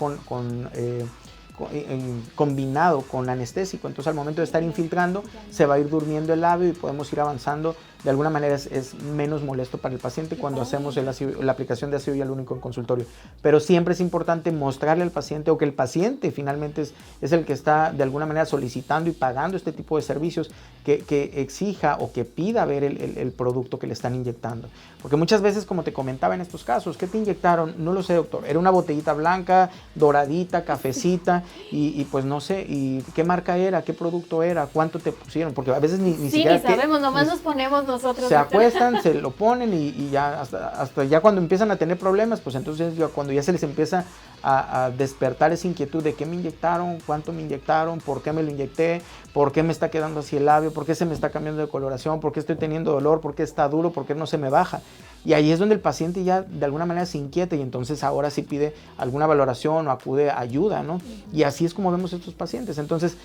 combinado con anestésico, entonces al momento de estar infiltrando se va a ir durmiendo el labio y podemos ir avanzando. De alguna manera es menos molesto para el paciente cuando hacemos la aplicación de ácido hialurónico en consultorio, pero siempre es importante mostrarle al paciente, o que el paciente finalmente es el que está de alguna manera solicitando y pagando este tipo de servicios, que exija o que pida ver el producto que le están inyectando, porque muchas veces, como te comentaba en estos casos, ¿qué te inyectaron? No lo sé, doctor, era una botellita blanca, doradita, cafecita, y pues no sé, y qué marca era, qué producto era, cuánto te pusieron, porque a veces ni siquiera... Sí, ni sabemos, nomás nos ponemos nosotros. Se acuestan, se lo ponen y ya hasta ya cuando empiezan a tener problemas, pues entonces cuando ya se les empieza a despertar esa inquietud de qué me inyectaron, cuánto me inyectaron, por qué me lo inyecté, por qué me está quedando así el labio, por qué se me está cambiando de coloración, por qué estoy teniendo dolor, por qué está duro, por qué no se me baja. Y ahí es donde el paciente ya de alguna manera se inquieta, y entonces ahora sí pide alguna valoración o acude a ayuda, ¿no? Y así es como vemos a estos pacientes. Entonces,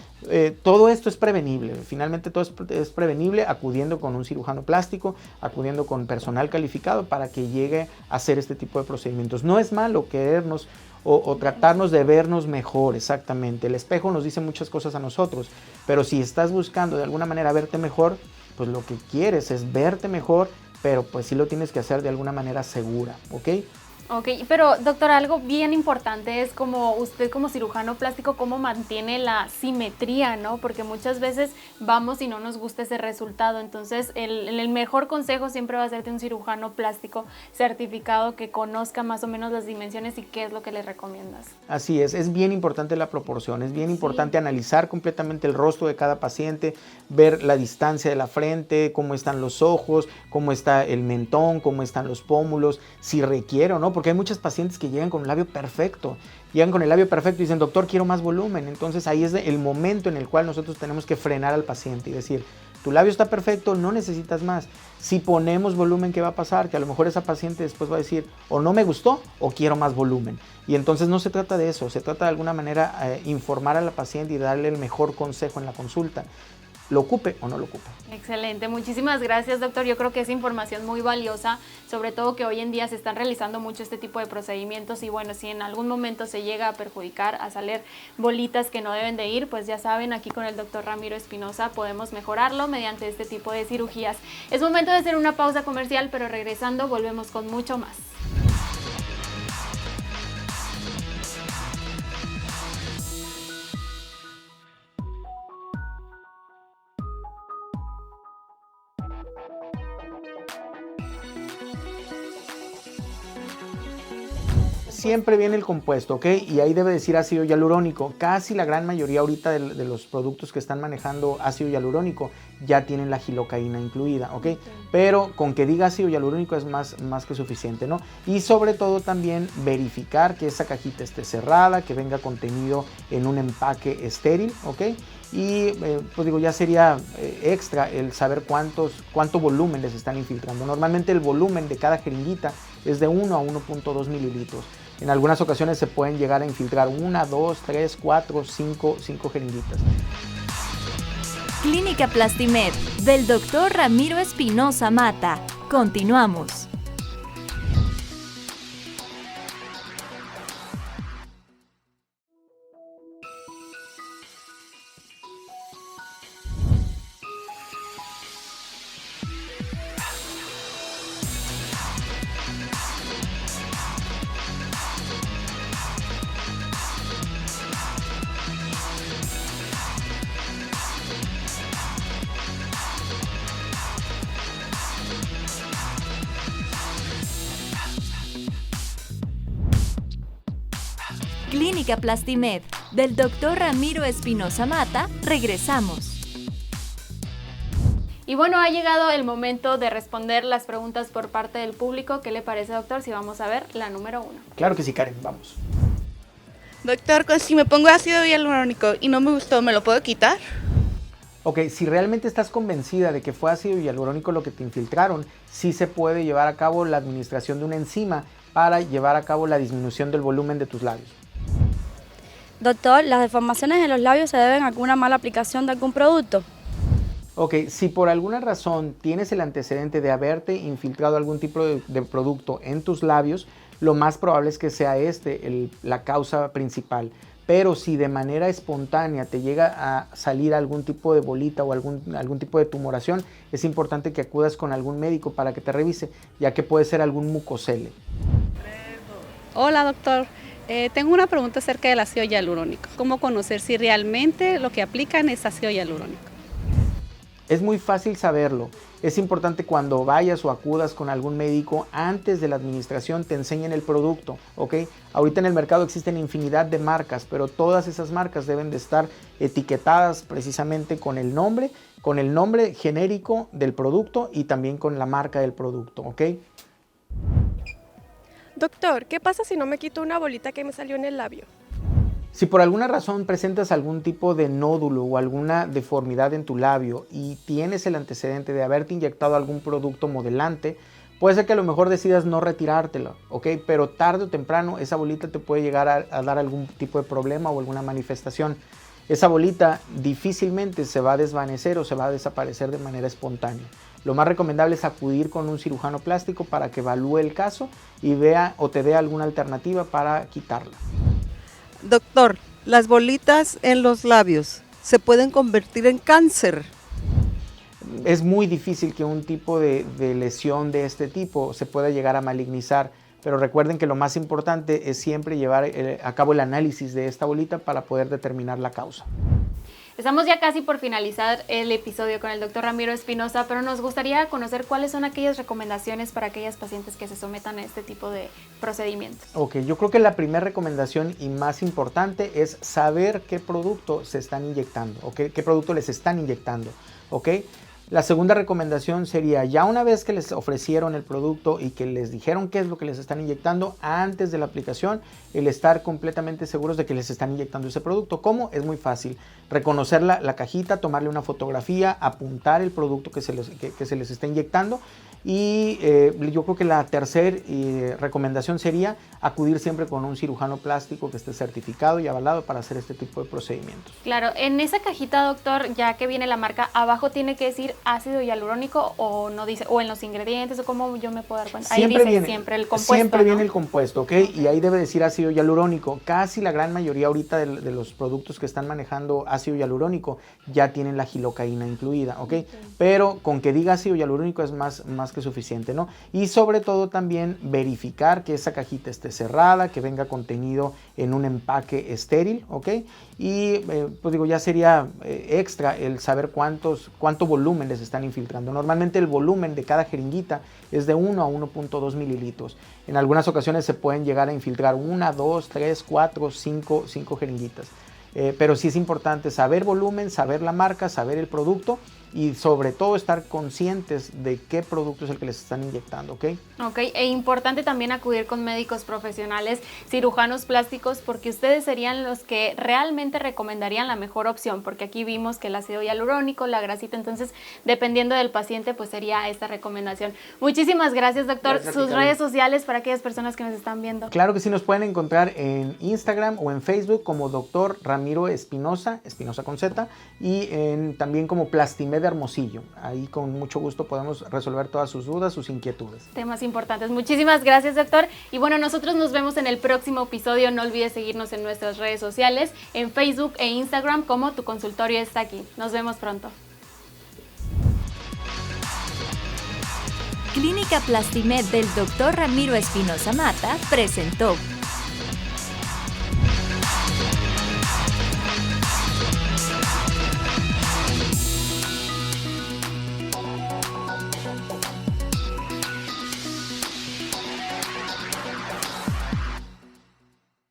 todo esto es prevenible. Finalmente todo es prevenible acudiendo con un cirujano plástico, acudiendo con personal calificado para que llegue a hacer este tipo de procedimientos. No es malo querernos o tratarnos de vernos mejor, exactamente. El espejo nos dice muchas cosas a nosotros, pero si estás buscando de alguna manera verte mejor, pues lo que quieres es verte mejor, pero pues sí lo tienes que hacer de alguna manera segura, ¿ok? Ok, pero doctor, algo bien importante es como usted como cirujano plástico, cómo mantiene la simetría, ¿no? Porque muchas veces vamos y no nos gusta ese resultado. Entonces, el mejor consejo siempre va a ser de un cirujano plástico certificado que conozca más o menos las dimensiones y qué es lo que le recomiendas. Así es bien importante la proporción, es bien importante analizar completamente el rostro de cada paciente, ver la distancia de la frente, cómo están los ojos, cómo está el mentón, cómo están los pómulos, si requiere o no, porque hay muchas pacientes que llegan con el labio perfecto, y dicen, doctor, quiero más volumen. Entonces ahí es el momento en el cual nosotros tenemos que frenar al paciente y decir, tu labio está perfecto, no necesitas más. Si ponemos volumen, ¿qué va a pasar? Que a lo mejor esa paciente después va a decir, o no me gustó o quiero más volumen. Y entonces no se trata de eso, se trata de alguna manera informar a la paciente y darle el mejor consejo en la consulta, lo ocupe o no lo ocupe. Excelente, muchísimas gracias, doctor. Yo creo que es información muy valiosa, sobre todo que hoy en día se están realizando mucho este tipo de procedimientos, y bueno, si en algún momento se llega a perjudicar, a salir bolitas que no deben de ir, pues ya saben, aquí con el doctor Ramiro Espinosa podemos mejorarlo mediante este tipo de cirugías. Es momento de hacer una pausa comercial, pero regresando volvemos con mucho más. Siempre viene el compuesto, ¿ok? Y ahí debe decir ácido hialurónico. Casi la gran mayoría ahorita de los productos que están manejando ácido hialurónico ya tienen la gilocaína incluida, ¿ok? Pero con que diga ácido hialurónico es más que suficiente, ¿no? Y sobre todo también verificar que esa cajita esté cerrada, que venga contenido en un empaque estéril, ¿ok? Y pues digo, ya sería extra el saber cuánto volumen les están infiltrando. Normalmente el volumen de cada jeringuita es de 1 a 1.2 mililitros. En algunas ocasiones se pueden llegar a infiltrar 1, 2, 3, 4, 5 jeringuitas. Clínica Plastimed, del Dr. Ramiro Espinosa Mata. Continuamos. Clínica Plastimed, del Dr. Ramiro Espinosa Mata, regresamos. Y bueno, ha llegado el momento de responder las preguntas por parte del público. ¿Qué le parece, doctor? Si vamos a ver la número 1. Claro que sí, Karen, vamos. Doctor, si me pongo ácido hialurónico y no me gustó, ¿me lo puedo quitar? Ok, si realmente estás convencida de que fue ácido hialurónico lo que te infiltraron, sí se puede llevar a cabo la administración de una enzima para llevar a cabo la disminución del volumen de tus labios. Doctor, ¿las deformaciones en los labios se deben a alguna mala aplicación de algún producto? Ok, si por alguna razón tienes el antecedente de haberte infiltrado algún tipo de producto en tus labios, lo más probable es que sea la causa principal. Pero si de manera espontánea te llega a salir algún tipo de bolita o algún tipo de tumoración, es importante que acudas con algún médico para que te revise, ya que puede ser algún mucosele. Hola, doctor. Tengo una pregunta acerca del ácido hialurónico. ¿Cómo conocer si realmente lo que aplican es ácido hialurónico? Es muy fácil saberlo. Es importante cuando vayas o acudas con algún médico, antes de la administración te enseñen el producto, ¿ok? Ahorita en el mercado existen infinidad de marcas, pero todas esas marcas deben de estar etiquetadas precisamente con el nombre genérico del producto y también con la marca del producto, ¿ok? Doctor, ¿qué pasa si no me quito una bolita que me salió en el labio? Si por alguna razón presentas algún tipo de nódulo o alguna deformidad en tu labio y tienes el antecedente de haberte inyectado algún producto modelante, puede ser que a lo mejor decidas no retirártelo, ¿ok? Pero tarde o temprano esa bolita te puede llegar a dar algún tipo de problema o alguna manifestación. Esa bolita difícilmente se va a desvanecer o se va a desaparecer de manera espontánea. Lo más recomendable es acudir con un cirujano plástico para que evalúe el caso y vea o te dé alguna alternativa para quitarla. Doctor, las bolitas en los labios se pueden convertir en cáncer. Es muy difícil que un tipo de lesión de este tipo se pueda llegar a malignizar, pero recuerden que lo más importante es siempre llevar a cabo el análisis de esta bolita para poder determinar la causa. Estamos ya casi por finalizar el episodio con el doctor Ramiro Espinosa, pero nos gustaría conocer cuáles son aquellas recomendaciones para aquellas pacientes que se sometan a este tipo de procedimientos. Ok, yo creo que la primera recomendación y más importante es saber qué producto se están inyectando, o qué producto les están inyectando, ¿ok? La segunda recomendación sería, ya una vez que les ofrecieron el producto y que les dijeron qué es lo que les están inyectando, antes de la aplicación, el estar completamente seguros de que les están inyectando ese producto. ¿Cómo? Es muy fácil. Reconocer la cajita, tomarle una fotografía, apuntar el producto que se les está inyectando. Y yo creo que la tercera recomendación sería acudir siempre con un cirujano plástico que esté certificado y avalado para hacer este tipo de procedimientos. Claro, en esa cajita, doctor, ya que viene la marca, abajo tiene que decir ácido hialurónico o no dice, o en los ingredientes, o cómo yo me puedo dar cuenta. Ahí dice siempre el compuesto. Siempre viene ¿no? el compuesto, ¿ok? Y ahí debe decir ácido hialurónico. Casi la gran mayoría ahorita de los productos que están manejando ácido hialurónico ya tienen la gilocaína incluida, ¿ok? Pero con que diga ácido hialurónico es más que suficiente, ¿no? Y sobre todo también verificar que esa cajita esté cerrada, que venga contenido en un empaque estéril, ¿ok? Y pues digo, ya sería extra el saber cuánto volumen les están infiltrando. Normalmente el volumen de cada jeringuita es de 1 a 1.2 mililitros. En algunas ocasiones se pueden llegar a infiltrar 1, 2, 3, 4, 5 jeringuitas. Pero sí es importante saber volumen, saber la marca, saber el producto y sobre todo estar conscientes de qué producto es el que les están inyectando, ¿ok? Ok, e importante también acudir con médicos profesionales, cirujanos plásticos, porque ustedes serían los que realmente recomendarían la mejor opción, porque aquí vimos que el ácido hialurónico, la grasita, entonces dependiendo del paciente pues sería esta recomendación. Muchísimas gracias, doctor. Gracias, Sus redes sociales para aquellas personas que nos están viendo. Claro que sí, nos pueden encontrar en Instagram o en Facebook como Dr. Ramiro Espinosa, Espinosa con Z, y también como Plastimed Hermosillo. Ahí con mucho gusto podemos resolver todas sus dudas, sus inquietudes. Temas importantes. Muchísimas gracias, doctor. Y bueno, nosotros nos vemos en el próximo episodio. No olvides seguirnos en nuestras redes sociales, en Facebook e Instagram como Tu Consultorio Está Aquí. Nos vemos pronto. Clínica Plastimed del Dr. Ramiro Espinosa Mata presentó